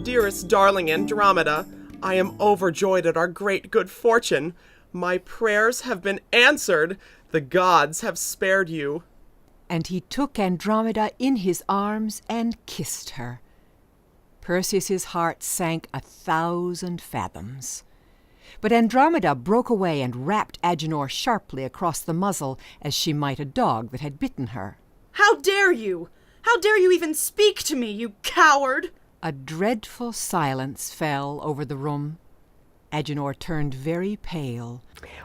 Dearest darling Andromeda, I am overjoyed at our great good fortune. My prayers have been answered. The gods have spared you. And he took Andromeda in his arms and kissed her. Perseus's heart sank 1,000 fathoms. But Andromeda broke away and rapped Agenor sharply across the muzzle as she might a dog that had bitten her. How dare you? How dare you even speak to me, you coward? A dreadful silence fell over the room. Agenor turned very pale.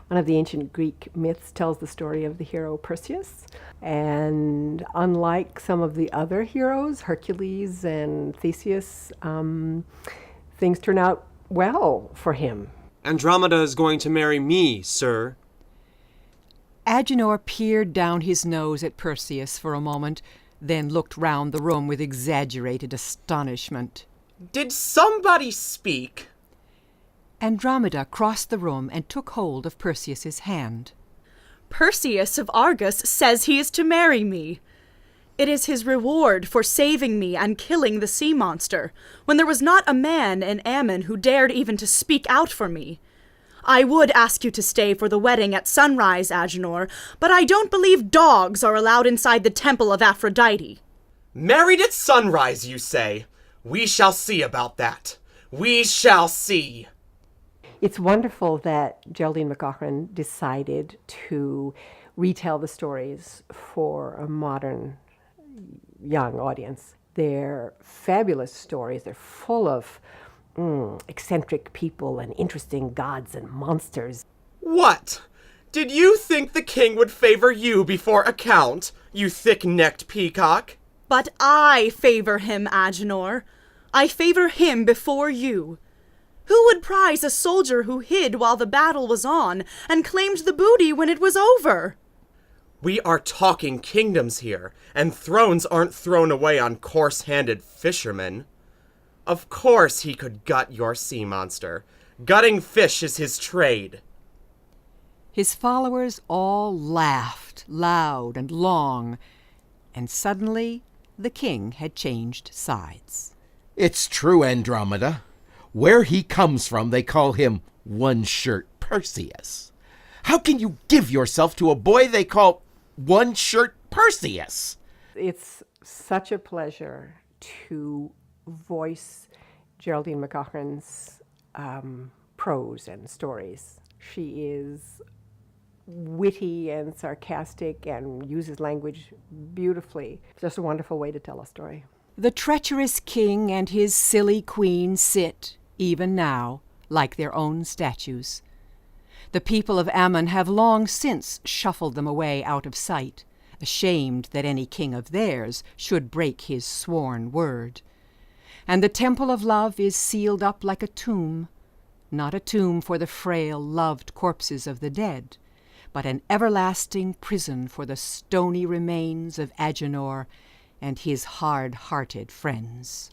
One of the ancient Greek myths tells the story of the hero Perseus. And unlike some of the other heroes, Hercules and Theseus, things turn out well for him. Andromeda is going to marry me, sir. Agenor peered down his nose at Perseus for a moment, then looked round the room with exaggerated astonishment. Did somebody speak? Andromeda crossed the room and took hold of Perseus's hand. Perseus of Argos says he is to marry me. It is his reward for saving me and killing the sea monster, when there was not a man in Ammon who dared even to speak out for me. I would ask you to stay for the wedding at sunrise, Agenor, but I don't believe dogs are allowed inside the temple of Aphrodite. Married at sunrise, you say? We shall see about that. We shall see. It's wonderful that Geraldine McCaughrean decided to retell the stories for a modern young audience. They're fabulous stories. They're full of eccentric people and interesting gods and monsters. What? Did you think the king would favor you before a count, you thick-necked peacock? But I favor him, Agenor. I favor him before you. Who would prize a soldier who hid while the battle was on and claimed the booty when it was over? We are talking kingdoms here, and thrones aren't thrown away on coarse-handed fishermen. Of course he could gut your sea monster. Gutting fish is his trade. His followers all laughed loud and long, and suddenly the king had changed sides. It's true, Andromeda. Where he comes from, they call him One-Shirt Perseus. How can you give yourself to a boy they call One-Shirt Perseus? It's such a pleasure to voice Geraldine McCaughrean's prose and stories. She is witty and sarcastic and uses language beautifully. It's just a wonderful way to tell a story. The treacherous king and his silly queen sit, even now, like their own statues. The people of Ammon have long since shuffled them away out of sight, ashamed that any king of theirs should break his sworn word. And the temple of love is sealed up like a tomb, not a tomb for the frail, loved corpses of the dead, but an everlasting prison for the stony remains of Agenor and his hard-hearted friends.